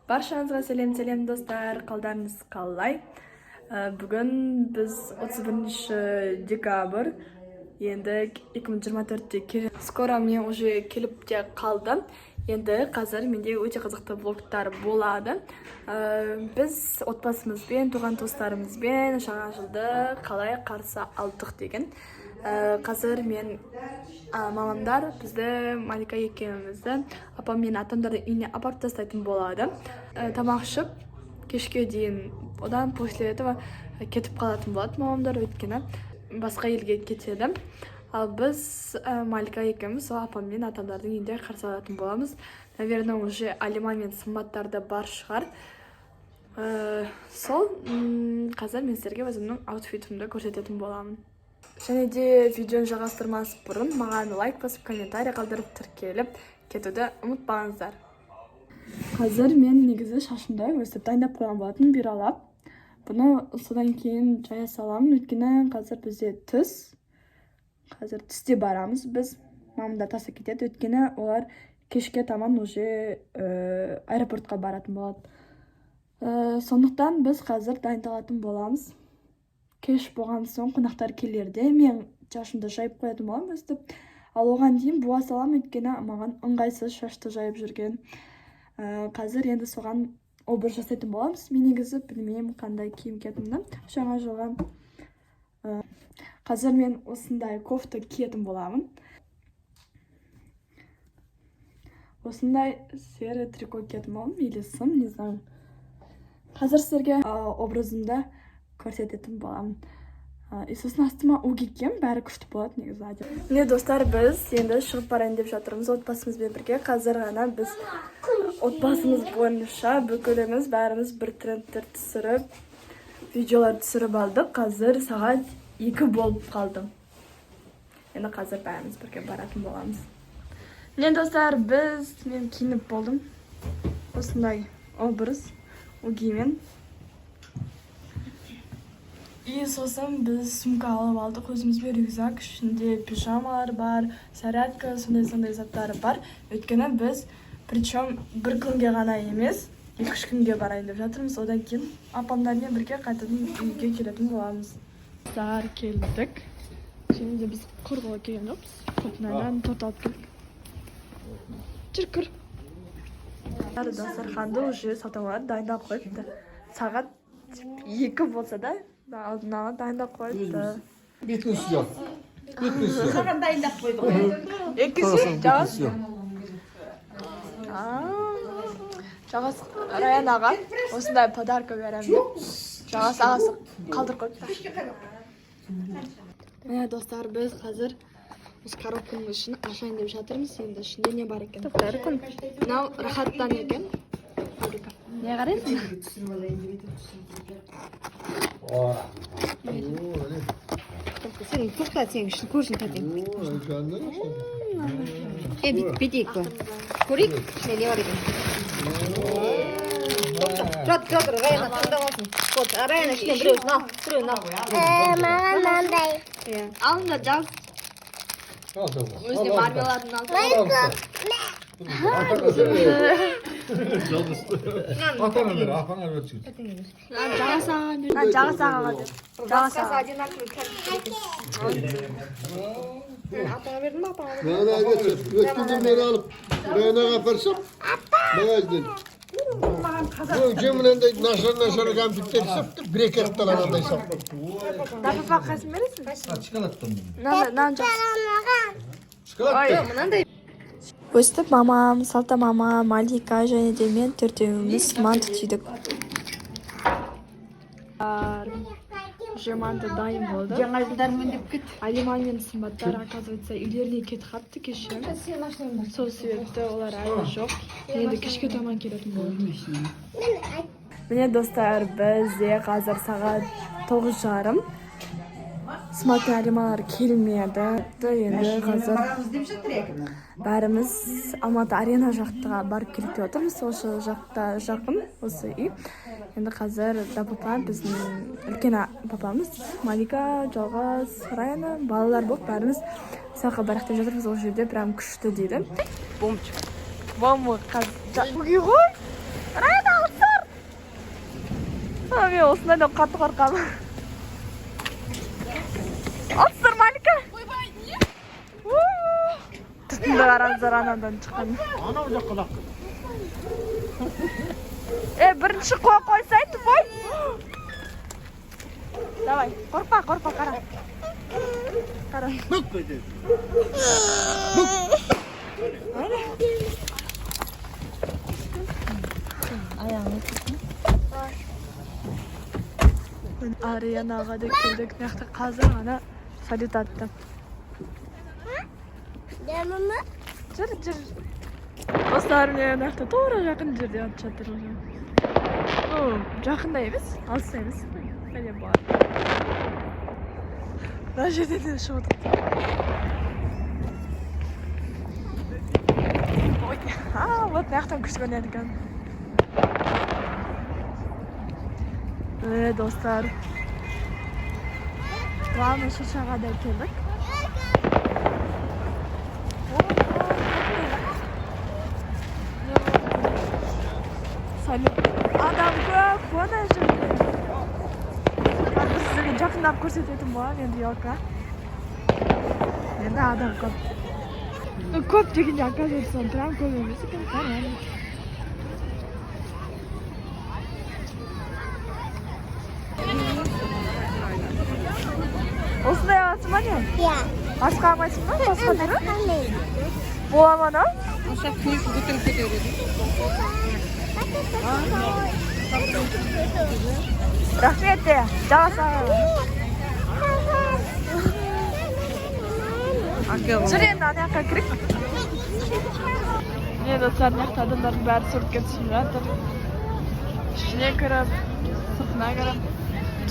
Баршаңызға сәлем достар, қалдарыңыз қалай? Бүгін біз 31 декабрь, енді 2024-те скоро мне уже келіп те қалды. Енді қазір менде өте қызықты влогтар болады. Біз отбасымызбен, туған туыстарымызбен жаңа жылды қалай қарсы алдық деген. Қазір мен мамамдар бізді Малика екеумізді апам мен атамдардың үйіне апарып тастайтын болады. Тамақ ішіп кешке дейін, одан после этого кетіп қалатын болады мамамдар, өйткені басқа елге кетеді. Ал біз Малика екеуміз апам мен атамдардың үйінде қарсы алатын боламыз. Наверное, уже Алима мен Сымбаттарда бар шығар. Сол қазір мен сіздерге өзімнің аутфитімді көрсететін боламын. Және де видеоны жалғастырмас бұрын маған лайк басып, комментарий қалдырып, тіркеліп кетуді ұмытпаңыздар. Қазір мен негізі шашымды өстіп дайындап қойған болатын, биралап. Бұны содан кейін жая саламын, өйткені қазір бізде түс. Қазір түсте барамыз біз. Мамамдар тастап кетеді, өйткені олар кешке таман уже аэропортқа баратын болады. Сондықтан біз қазір дайындалатын боламыз. Кеш болған соң қонақтар келерде мен шашымды жайып қоятын боламын өстіп. Ал оған дейін буа саламын, өйткені маған ыңғайсыз шашты жайып жүрген. Қазір енді соған образ жасайтын боламыз. Мен негізі білмеймін қандай киім киетінімді жаңа жылға. Қазір мен осындай кофта киетін боламын. Осындай серый трико киетін боламын, или сым, не знаю. Қазір сіздерге образымды көрсететін боламын. И сосын астыма уги кием, бәрі күшті болады негізі. Міне достар, біз енді шығып барайын деп жатырмыз отбасымызбен бірге. Қазір ғана біз отбасымыз бойынша бүкіліміз бәріміз бір трендтер түсіріп, видеолар түсіріп алдық. Қазір сағат 2 болып қалды. Енді қазір бәріміз бірге баратын боламыз. Міне достар, мен киініп болдым. Осындай образ угимен. И сосын біз сумка алып алдық, өзімізбен рюкзак, ішінде пижамалар бар, зарядка, сондай заттары бар. Өйткені біз, причем бір күнге ғана емес, 2-3 күнге барайын деп жатырмыз. Одан кейін апамдармен бірге қайтадан үйге келетін боламыз. Сағар келдік. Және де біз құрғылы келген жоқпыз. Көпінайдан торт алып келдік. Жүркір. Дастарханды уже саталар дайындап қойыпты. Сағат 2 болса да алдын ала дайындап қойыпты. Бетіңіз жоқ. Саған дайындап қойдық. Екісі жағас. Жағас Раян аға осындай подарка беремін. Жағас ағасы қалдыр қойыпты. Міне достар, біз қазір коробканың ішін ашайын деп жатырмыз. Енді ішінде не бар екен? Мынау рахаттан екен. Не қарайсың? Сен тоқтат, сен үшін көрсін татайын. Бетейік қой. Көрейік, ішіне не бар екен? Тұр, Раяна таңдап алсын. Раяна ішіне біреуін ал. Маған маңдай. Алыңдар, жаз. Өзіне мармеладын алсын. Апана бер, апана бер жігіт. Жағас ағаға бер. Жағас аға. Атаңа бердің ба, апаңа? Мана geçir. Ötkünden beri alıp Reyna kaparsam mağazdan. Bu cümlende naşar kampikler saptır. Breker talananda saptır. Папа қасын бересің? Çikolattım. Нан жас. Çikolattım. Өстіп мамам, Салта мама, Малика және де мен төртеуіміз манты түйдік. Уже манты дайын болды. Жаңа жылдармен деп кет. Алима мен Сымбаттар, оказывается, үйлеріне кетіп қалыпты кеше. Сол себепті олар әлі жоқ. Енді кешке таман келетін болды. Міне достар, бізде қазір сағат 9:30. Сымбат пен Алималар келмеді. Енді қазір бәріміз Алматы арена жақтыға барып келіп те отырмыз. Осы жақта жақын, осы үй. Енді қазір папа, біздің үлкен папамыз, Малика, Жалғас, Раяна, балалар болып бәріміз саққа барақтап жатырмыз. Ол жерде прям күшті дейді. Бомбочка. Бомбы қазір. Бұғы ғой? Раяна Men осындайдан қатты қорқамын. Алсыр Малика. Түтінді қараңыздар анадан шыққан. Ana o жаққа лақ. Бірінші қоя қойсайды, бой. Давай, қорқпа, қара. Қара. Бүк беді. Арианаға да келдік, мияқта қазір ғана салют атты. Демімі? Жүр. Достар, мен мияқта тура жақын жерде атып жатыр. Жақында емес, алыста емес. Қане бар. Мына жерде де шығып отырды. Вот мияқтан күшті көрінеді екен. Достар. Главный шыршаға да келдік. Салют. Адам көп, қуана жүрді. Сіздерге жақындап көрсететін болам, енді елка. Енді адам көп. Көп дегенде оказывается, прям көп емес екен, нормально. Осындай аласың ба не? Иә. Басқа алмайсың ба? Басқа түрі? Қандай? Бола ма да? Ошақ күйіп көтеріп кете береді. Рахмет де, жаласа. Жүр енді ана жаққа кірік. Не достар, мына жақта адамдардың бәрі суретке түсіп жатыр. Ішіне кіріп, сыртына кіріп,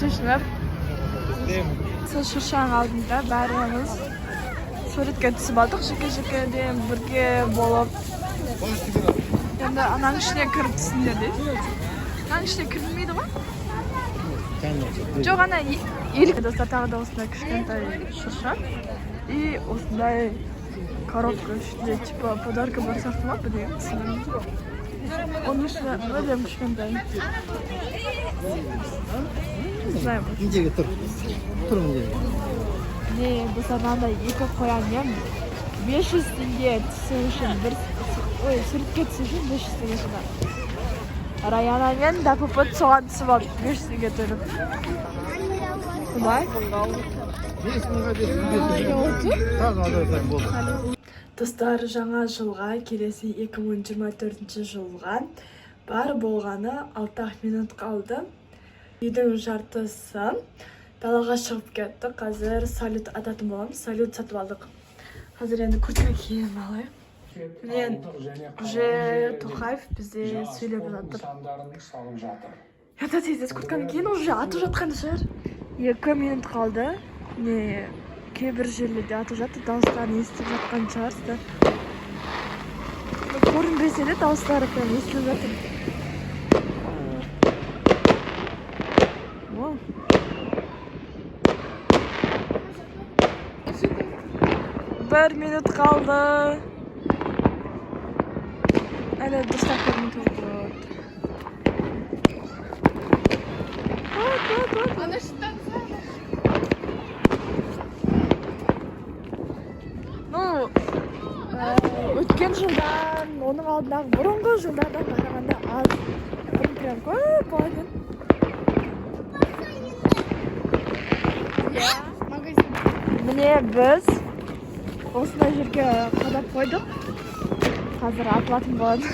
шешініп. Сол шыршаның алдында бәріміз суретке түсіп алдық, жеке-жекеден бірге болып. Енді ананың ішіне кіріп түсіңдер дейді. Ананың ішіне кірілмейді ғой? Жоқ, ана елік. Достар, тағы да осындай кішкентай шырша. И осындай коробка ішінде, типа, подарка бар сияқты ма, білмеймін, түсінемін. Оның ішінде өлем кішкентай. Знаю. Неге тұр? Тұр неге? Не, достар, мынандай екі қоян ем. 500 теңге түсу үшін, суретке түсу үшін 500 теңге шыдар. Раяна мен дәпіпіт соған түсіп алып, 500 теңге төліп. Солай? Достар, жаңа жылға, келесі 2024 жылға бар болғаны 6 минут қалды. Үйдің жартысы далаға шығып кетті. Қазір салют ататын боламыз. Салют сатып алдық. Қазір енді куртка киіп алайық. Мен уже Тоқаев бізде сөйлеп жатыр. Тез куртканы кейін уже атып жатқан шығар. 2 минут қалды. Не, кейбір жерлерде атып жатыр. Дауыстарын естіп жатқан шығарсыздар. Көрінбесе де дауыстары прям естіп жатыр. 1 minut kaldı. Әлі дұрыстап көрмей тұр. Өткен жылдан, оның алдындағы бұрынғы жылдардан қарағанда аз. Прям көп болатын. Міне біз осындай жерге қадап қойдық. Қазір атылатын болады.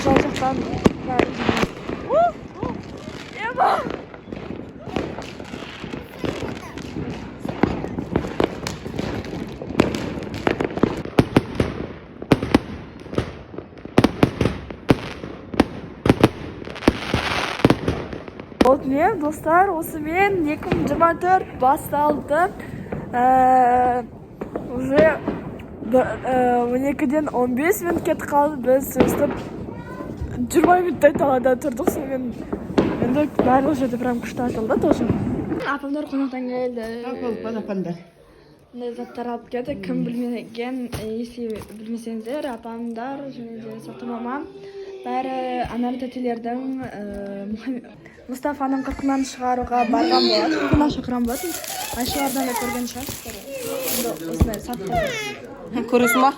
Жол жақтан бәрі жүреді. Ема! Мен достар, осымен 2024 басталды. Уже 12-ден 15 минут кетіп қалды. Біз сөстіп 20 минуттай талада тұрдық, сонымен енді барлық жерде прям күшті атылды тоже. Апамдар қонақтан келді. Балапандар. Мындай заттар алып келді. Кім білмеген, если білмесеңіздер, апамдар және де Сату мамам бәрі анар тәтелердің Мұстафаның қырқынан шығаруға барған болады. Қырқына шақырған болатын. Айшалардан да көрген шығарсыздар. Енді осындай сатты. Көресің ба?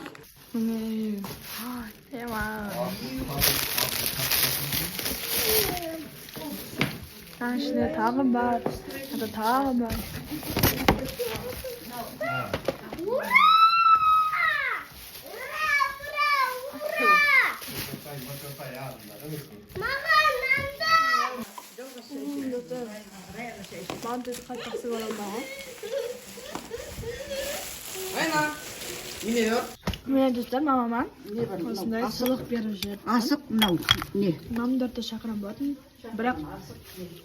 Тағы ішінде тағы бар. Тағы бар. Mantı kaçaksı var ama. Mene dostlar mamama осындай сыйлық беріп жүр. Асық мынау не? Мамдарды шақырам болатын. Бірақ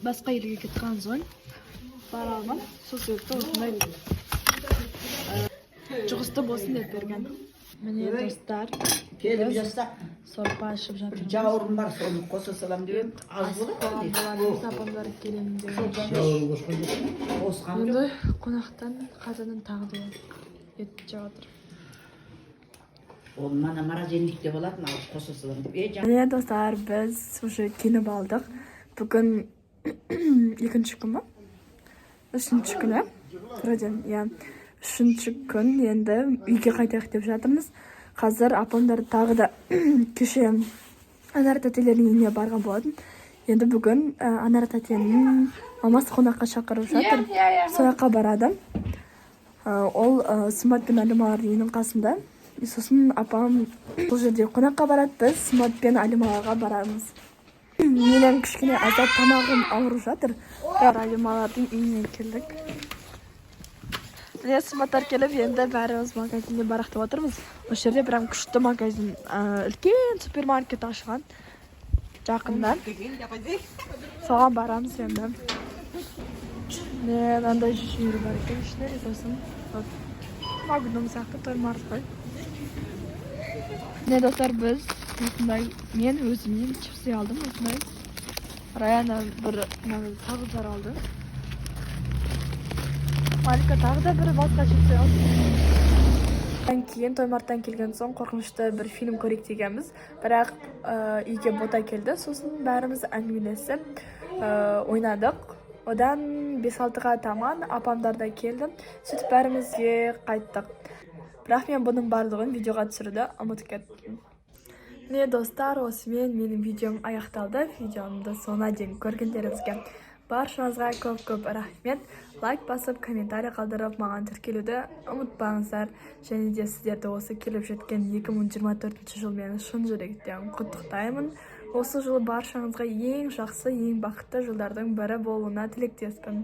басқа елге кеткен соң бара алмам. Сол себепті осындай жұғысты болсын деп берген. Міне достар, Келіп жаста. сорпа ашып жатырмыз. Жауырым бар, соны қоса салам деген. Az болады. Апамдар келемін деген. Осқан Енді қонақтан қазанын тағы да ет жатыр. Ол мана морозильникте болатын, ал қоса салам деп. Міне достар, біз уже киініп алдық. Бүгін екінші күн ба? Үшінші күні. Үшінші күн енді үйге қайтайық деп жатырмыз. Қазір апамдар тағы да кеше Анар тәтелерінің үйіне барған болатын. Енді бүгін Анар тәтенің мамасы қонаққа шақырып жатыр. Сояққа барады. Ол Сымбат пен Алималардың үйінің қасында. Сосын апам бұл жерде қонаққа барады, біз Сымбат пен Алималарға барамыз. Менің кішкене азап тамағым ауырып жатыр. Алималардың үйіне келдік. Міне Сымбаттар келіп, енді бәріміз магазинде барақтап отырмыз. Осы жерде прям күшті магазин, үлкен супермаркет ашылған жақында. Соған барамыз енді. Міне мынандай жүйрі бар екен ішінде, сосын Магнум сияқты тоймарыз ғой. Міне достар, біз осындай, мен өзімнен чипсы алдым, осындай. Раяна бір тағыздар алды. Малика тағы да бір басқа чипсы алды. Кейін тоймарттан келген соң қорқынышты бір фильм көрейік дегенбіз. Бірақ үйге бота келді, сосын бәріміз әңгімелесіп ойнадық. Одан 5-6-ға таман апамдар да келді. Сөйтіп бәрімізге қайттық. Бірақ мен бұның барлығын видеоға түсіруді ұмытып кеттім. Міне достар, осымен менің видеом аяқталды. Видеомды соңына дейін көргендеріңізге баршаңызға көп-көп рахмет. Лайк басып, комментарий қалдырып, маған тіркелуді ұмытпаңыздар. Және де сіздерді осы келіп жеткен 2024 жылмен шын жүректен құттықтаймын. Осы жылы баршаңызға ең жақсы, ең бақытты жылдардың бірі болуына тілектеспін.